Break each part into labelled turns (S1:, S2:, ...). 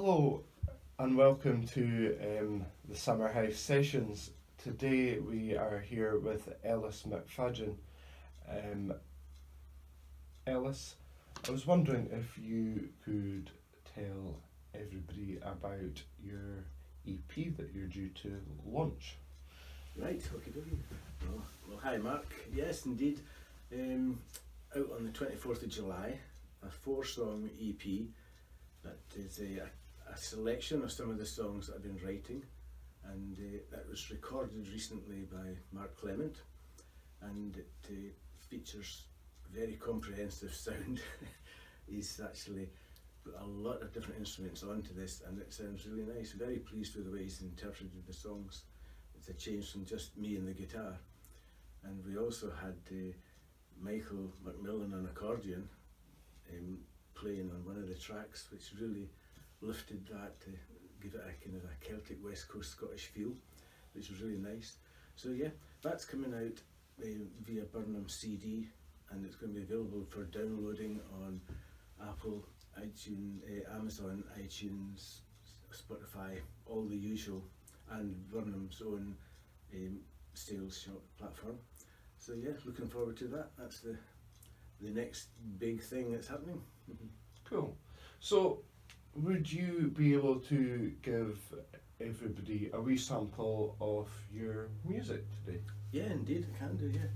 S1: Hello and welcome to the Summer House Sessions. Today we are here with Elis Macfadyen. Elis, I was wondering if you could tell everybody about your EP that you're due to launch.
S2: Right, okay. Well, hi Mark. Yes, indeed. Out on the 24th of July, a 4-song EP that is a selection of some of the songs that I've been writing, and that was recorded recently by Mark Clement, and it features very comprehensive sound. He's actually put a lot of different instruments onto this, and it sounds really nice. Very pleased with the way he's interpreted the songs. It's a change from just me and the guitar. And we also had Michael McMillan on accordion playing on one of the tracks, which really lifted that to give it a kind of a Celtic West Coast Scottish feel, which was really nice. So yeah, that's coming out via Burnham CD, and it's going to be available for downloading on Apple, iTunes, Amazon, iTunes, Spotify, all the usual, and Burnham's own sales shop platform. So yeah, looking forward to that. That's the next big thing that's happening.
S1: Cool. So, would you be able to give everybody a wee sample of your music today?
S2: Yeah, indeed, I can do, yeah.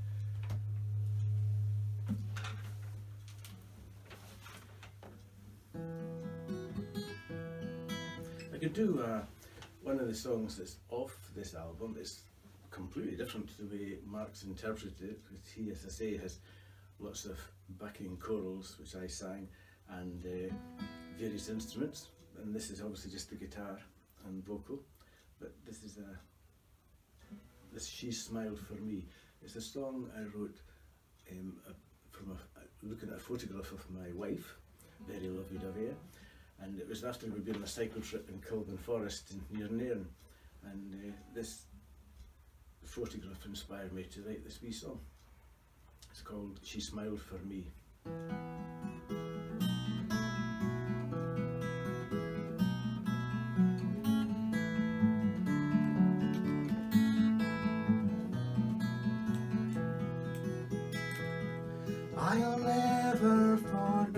S2: I could do one of the songs that's off this album. It's completely different to the way Mark's interpreted it, because he, as I say, has lots of backing chorals, which I sang, and various instruments, and this is obviously just the guitar and vocal, but this is She Smiled For Me. It's a song I wrote from looking at a photograph of my wife, very lovey-dovey, and it was after we'd been on a cycle trip in Kilburn Forest near Nairn, and this photograph inspired me to write this wee song. It's called She Smiled For Me. I'll never forget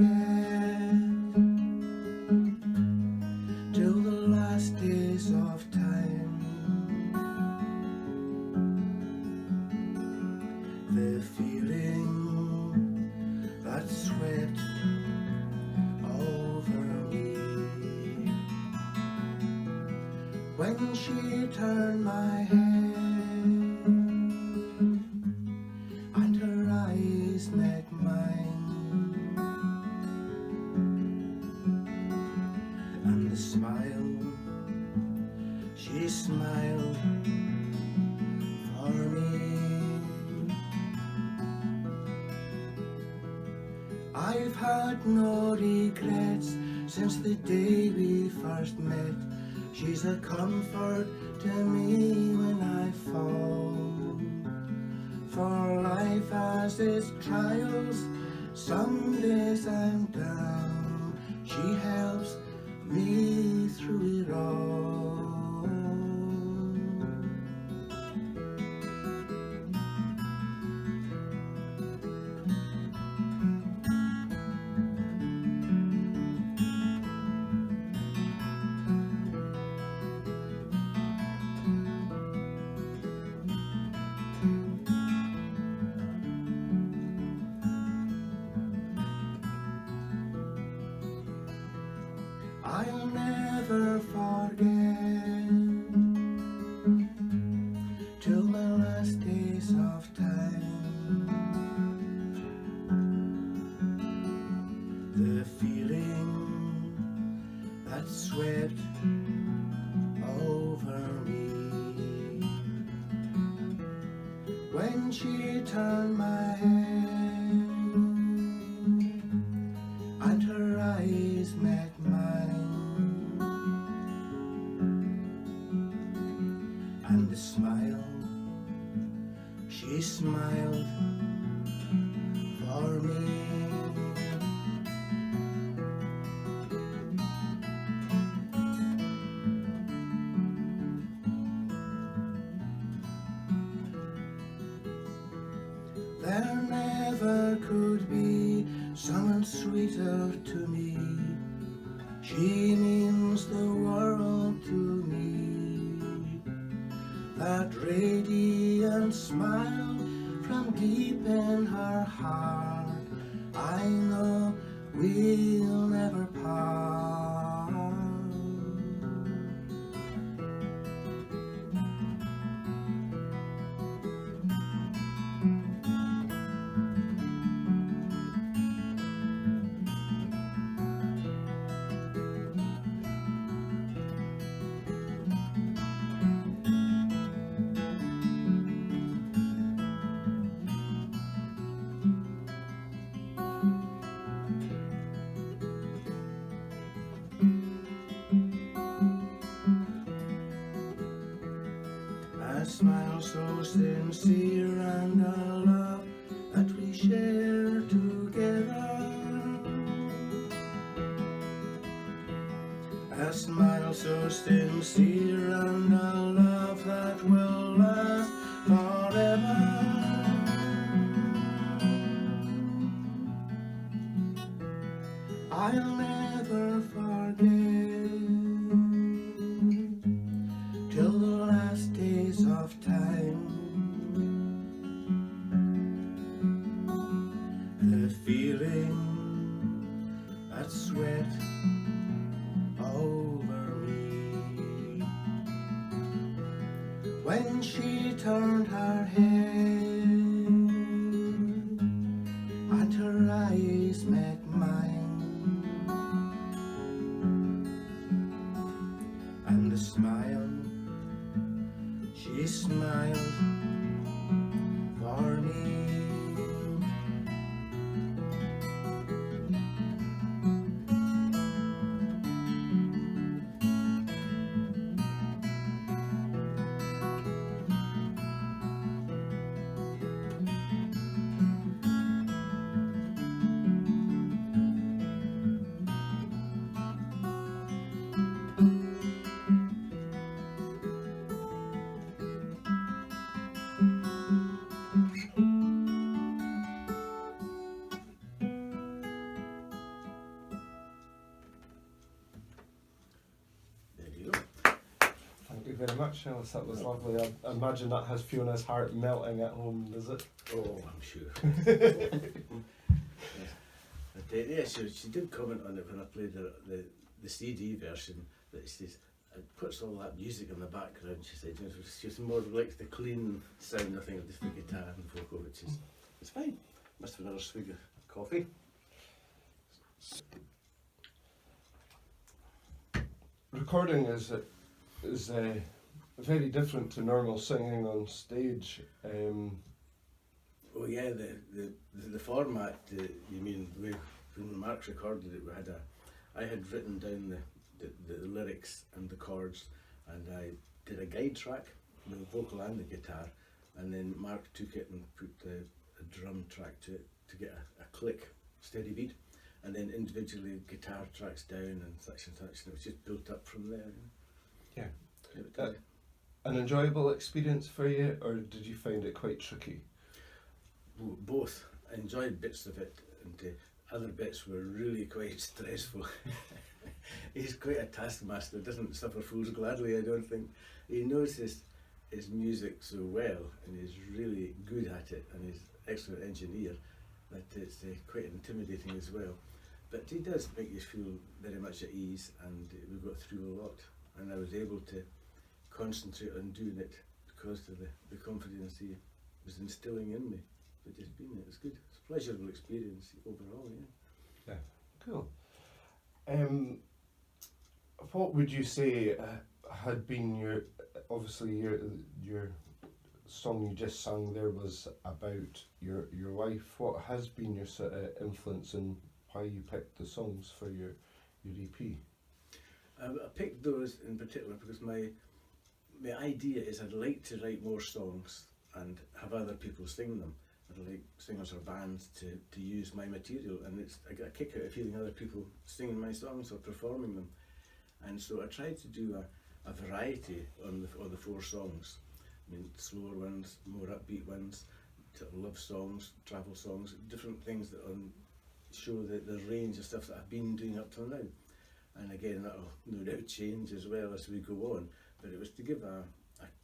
S2: till the last days of time the feeling that swept over me when she turned my head and her eyes met mine, and the smile she smiled for me. I've had no regrets since the day we first met. She's a comfort to me when I fall, for life has its trials. Some days I'm down, she helps me through it all. I'll never forget till the last days of time the feeling that swept over me when she turned my head and her eyes met mine, and the smile she smiled for me. There never could be someone sweeter to me. She means the world to me. That radiant smile from deep in her heart, I know we'll never part. A smile so sincere and a love that we share together. A smile so sincere and a love that will last forever. I'll never forget till the last days of time, the feeling that swept over me when she turned her head and her eyes met mine, and the smile she smiled for me. There you go.
S1: Thank you very much, Elis. That was lovely. I imagine that has Fiona's heart melting at home, does it?
S2: Oh, I'm sure. Yeah, she did comment on it when I played the CD version, that she says, it puts all that music in the background. She said, you know, she more likes the clean sound, I think, of just the guitar and the vocal, which is it's fine. Must have another swig of coffee.
S1: Recording is very different to normal singing on stage.
S2: Oh yeah, the format. You mean when Mark recorded it, I had written down the lyrics and the chords, and I did a guide track with the vocal and the guitar, and then Mark took it and put a drum track to it to get a click, steady beat, and then individually guitar tracks down and such, and it was just built up from there.
S1: Yeah. An enjoyable experience for you, or did you find it quite tricky?
S2: Both. I enjoyed bits of it, and other bits were really quite stressful. He's quite a taskmaster, doesn't suffer fools gladly, I don't think. He knows his music so well, and he's really good at it, and he's an excellent engineer, that it's quite intimidating as well. But he does make you feel very much at ease, and we got through a lot, and I was able to concentrate on doing it because of the confidence he was instilling in me. But just being it was good. It's a pleasurable experience overall, yeah.
S1: Yeah, cool. What would you say had been your song you just sang there was about your wife? What has been your sort of influence in why you picked the songs for your EP?
S2: I picked those in particular because my idea is I'd like to write more songs and have other people sing them. I'd like singers or bands to use my material, and I get a kick out of hearing other people singing my songs or performing them. And so I tried to do a variety on the 4 songs. I mean, slower ones, more upbeat ones, sort of love songs, travel songs, different things that show the range of stuff that I've been doing up till now. And again, that'll no doubt change as well as we go on, but it was to give a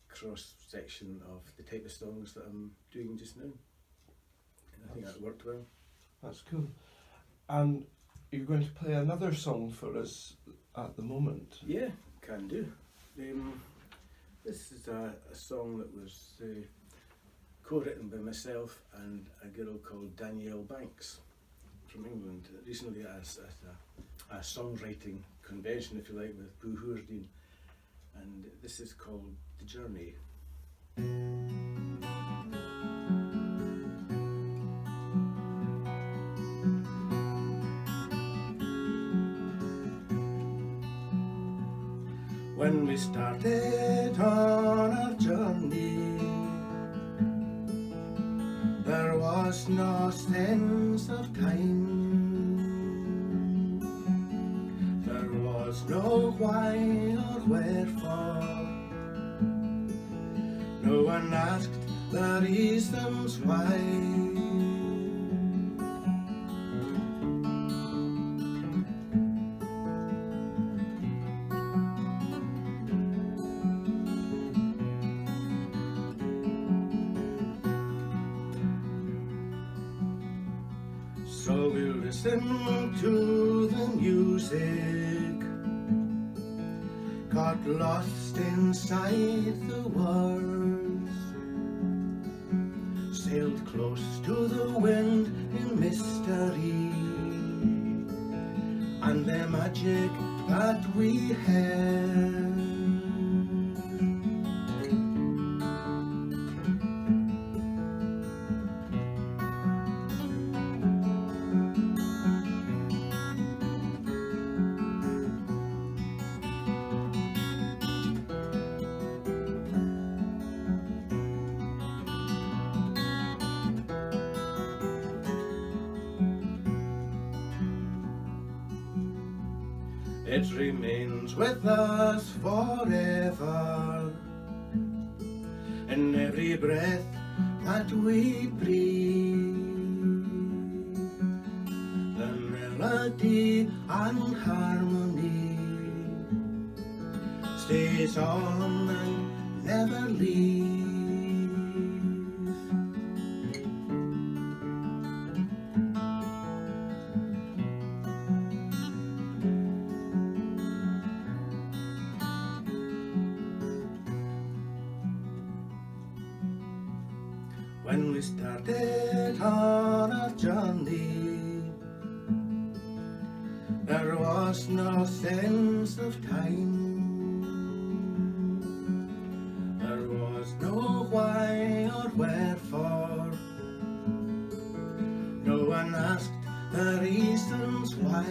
S2: cross section of the type of songs that I'm doing just now. And I think that worked well.
S1: That's cool. And you're going to play another song for us at the moment.
S2: Yeah, can do. This is a song that was co-written by myself and a girl called Danielle Banks from England. Recently at a songwriting convention, if you like, with Macfadyen, and this is called The Journey. When we started on our journey, there was no sense of time. There was no why or wherefore. No one asked the reasons why. So we'll listen to the music, got lost inside the words, sailed close to the wind in mystery, and the magic that we had. It remains with us forever, in every breath that we breathe. The melody and harmony stays on and never leaves. When we started on our journey, there was no sense of time. There was no why or wherefore. No one asked the reasons why.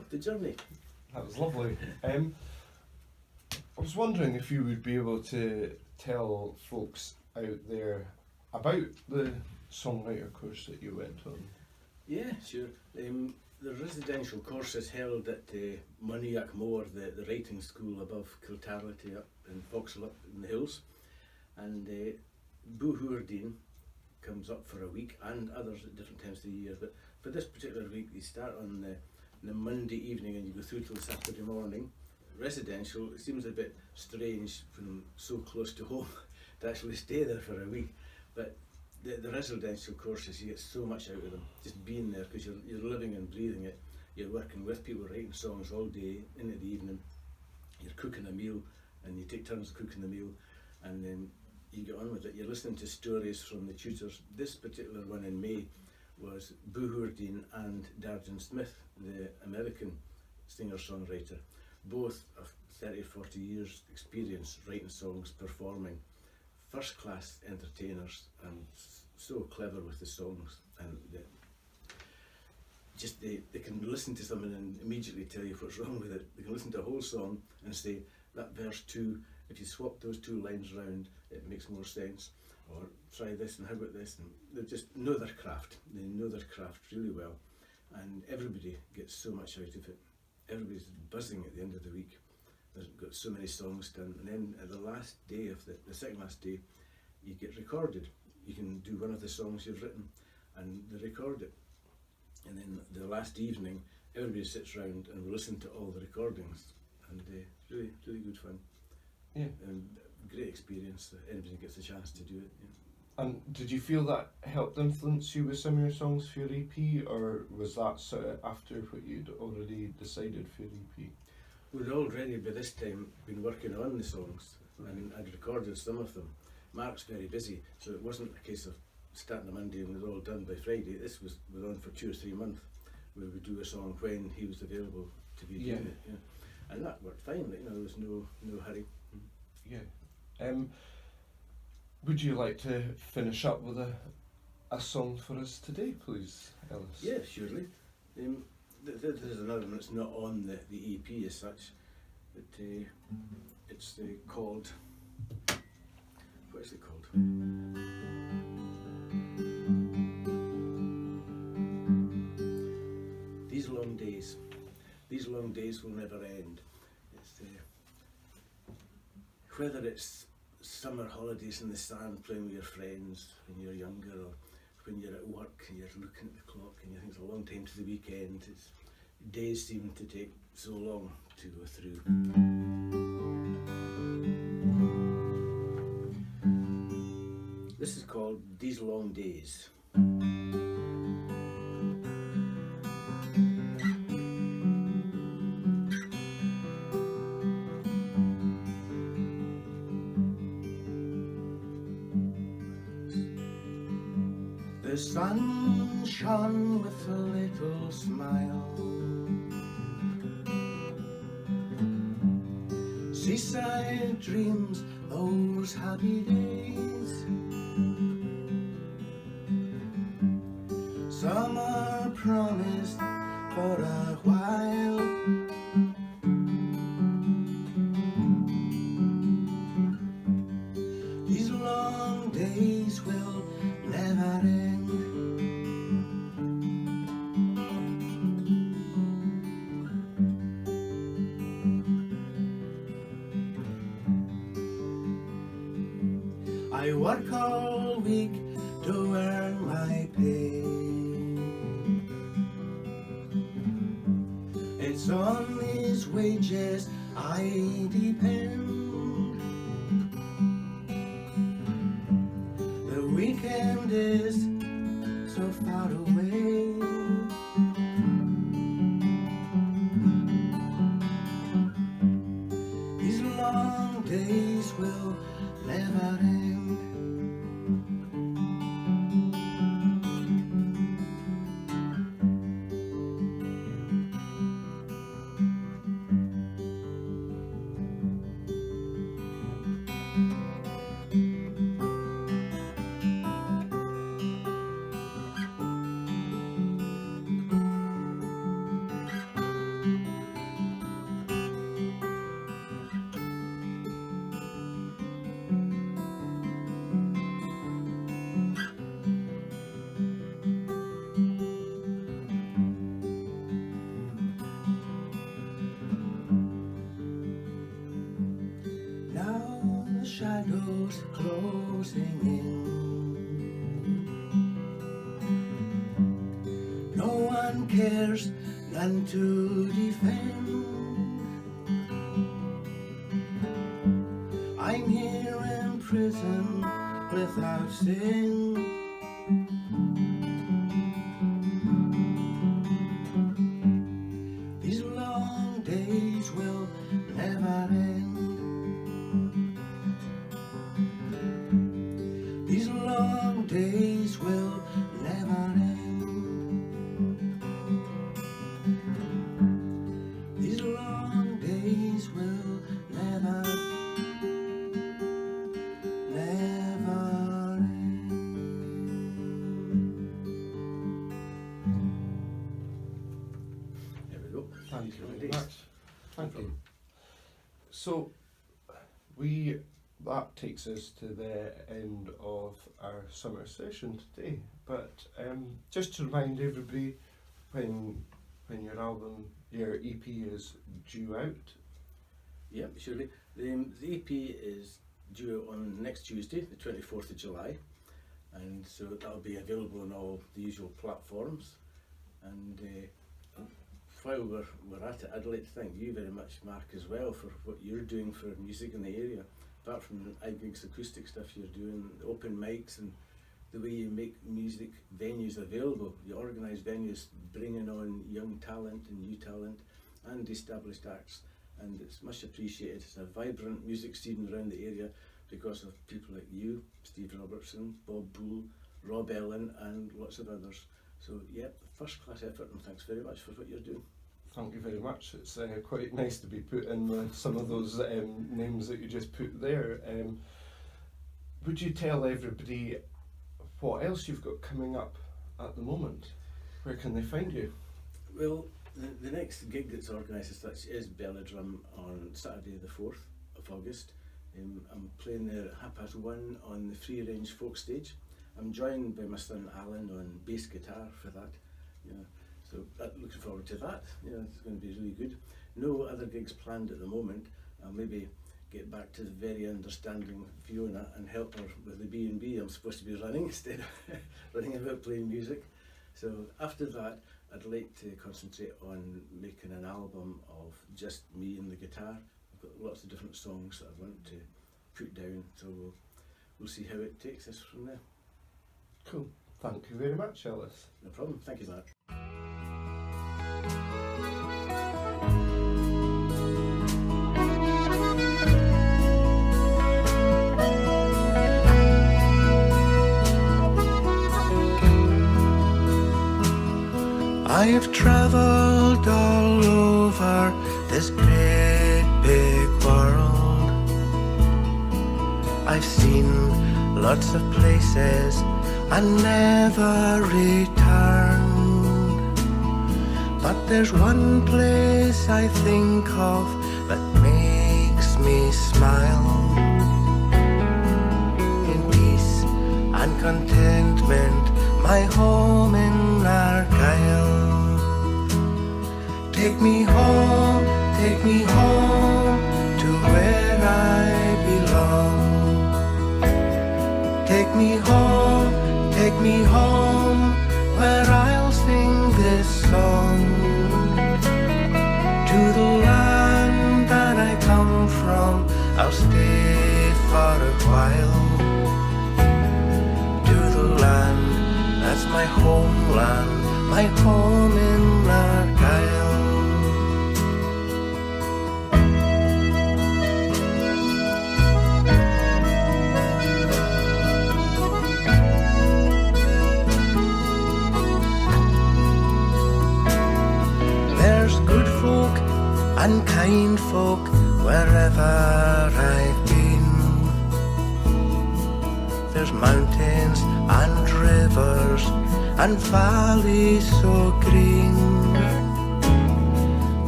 S2: The journey.
S1: That was lovely. I was wondering if you would be able to tell folks out there about the songwriter course that you went on.
S2: Yeah, sure. The residential course is held at Muniach Moor, the writing school above Kiltarlity up in Vauxhall up in the hills. And Macfadyen comes up for a week, and others at different times of the year. But for this particular week, they start on the Monday evening and you go through till Saturday morning. Residential, it seems a bit strange from so close to home to actually stay there for a week, but the residential courses, you get so much out of them just being there, because you're living and breathing it. you're working with people, writing songs all day into the evening. You're cooking a meal, and you take turns cooking the meal, and then you get on with it. You're listening to stories from the tutors. This particular one in May was Boo Hordine and Darden Smith, the American singer-songwriter, both of 30-40 years experience writing songs, performing, first-class entertainers, and so clever with the songs, and they can listen to something and immediately tell you what's wrong with it. They can listen to a whole song and say, that verse 2, if you swap those 2 lines around, it makes more sense, or try this and how about this, and they just know their craft. They know their craft really well, and everybody gets so much out of it. Everybody's buzzing at the end of the week. They've got so many songs done, and then at the last day of the second last day, you get recorded. You can do one of the songs you've written, and they record it. And then the last evening, everybody sits round and we listen to all the recordings, and really, really good fun.
S1: Yeah.
S2: And great experience. Anybody gets a chance to do it. Yeah.
S1: And did you feel that helped influence you with some of your songs for your EP, or was that sort of after what you'd already decided for your EP?
S2: We'd already by this time been working on the songs, and I'd recorded some of them. Mark's very busy, so it wasn't a case of starting on Monday and we're all done by Friday. This was on for 2 or 3 months, where we would do a song when he was available to be doing it. Yeah. And that worked fine. Like, there was no hurry.
S1: Yeah. Would you like to finish up with a song for us today, please, Elis?
S2: Yeah, surely. There's another one that's not on the EP as such, but it's called. What is it called? These long days. These long days will never end. It's whether it's summer holidays in the sand playing with your friends when you're younger, or when you're at work and you're looking at the clock and you think it's a long time to the weekend. Days seem to take so long to go through. This is called These Long Days. The sun shone with a little smile. Seaside dreams, those happy days. Summer promised for a while. These long days will never end. I work all week to earn my pay. It's on these wages I depend. The weekend is so far away. These long days will never end. Shadows closing in. No one cares, none to defend. I'm here in prison without sin.
S1: So that takes us to the end of our summer session today. But just to remind everybody, when your EP is due out.
S2: Yep, surely. The EP is due on next Tuesday, the 24th of July, and so that'll be available on all the usual platforms. And while we're at it, I'd like to thank you very much, Mark, as well, for what you're doing for music in the area. Apart from the iGigs acoustic stuff you're doing, the open mics, and the way you make music venues available. You organise venues bringing on young talent and new talent and established acts, and it's much appreciated. It's a vibrant music scene around the area because of people like you, Steve Robertson, Bob Bull, Rob Ellen, and lots of others. So yeah, first class effort, and thanks very much for what you're doing.
S1: Thank you very much. It's quite nice to be put in with some of those names that you just put there. Would you tell everybody what else you've got coming up at the moment? Where can they find you?
S2: Well, the next gig that's organised as such is Belladrum on Saturday the 4th of August. I'm playing there at 1:30 on the free range folk stage. I'm joined by my son Alan on bass guitar for that. So looking forward to that. It's going to be really good. No other gigs planned at the moment. I'll maybe get back to the very understanding Fiona and help her with the B&B I'm supposed to be running instead of running about playing music. So after that, I'd like to concentrate on making an album of just me and the guitar. I've got lots of different songs that I want to put down, so we'll see how it takes us from there.
S1: Cool. Thank you very much, Elis.
S2: No problem. Thank you, Mark.
S3: I have travelled all over this great big world. I've seen lots of places and never returned. But there's one place I think of that makes me smile. In peace and contentment, my home in Argyle. Take me home to where I belong. Take me home, where I'll sing this song. To the land that I come from, I'll stay for a while. To the land that's my homeland, my home in Argyle. And kind folk wherever I've been. There's mountains and rivers and valleys so green.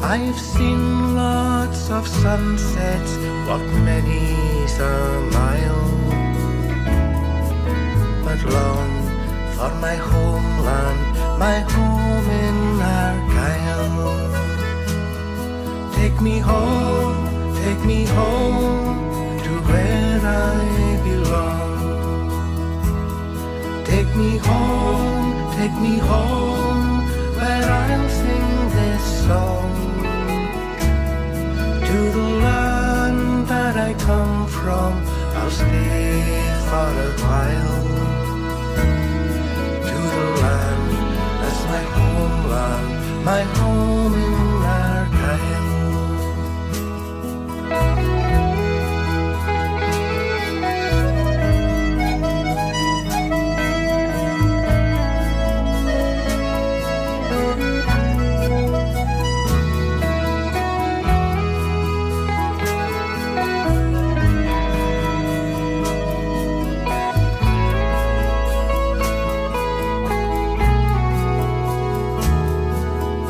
S3: I've seen lots of sunsets, walked many's a mile. But long for my homeland, my home in Argyle. Take me home to where I belong. Take me home, where I'll sing this song. To the land that I come from, I'll stay for a while. To the land that's my homeland, my home in Argyle.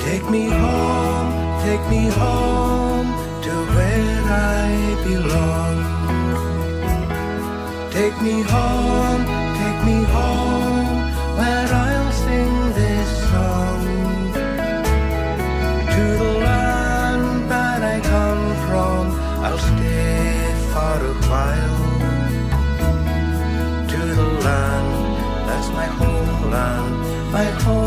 S3: Take me home. belong. Take me home, where I'll sing this song. To the land that I come from, I'll stay for a while. To the land that's my homeland, my home.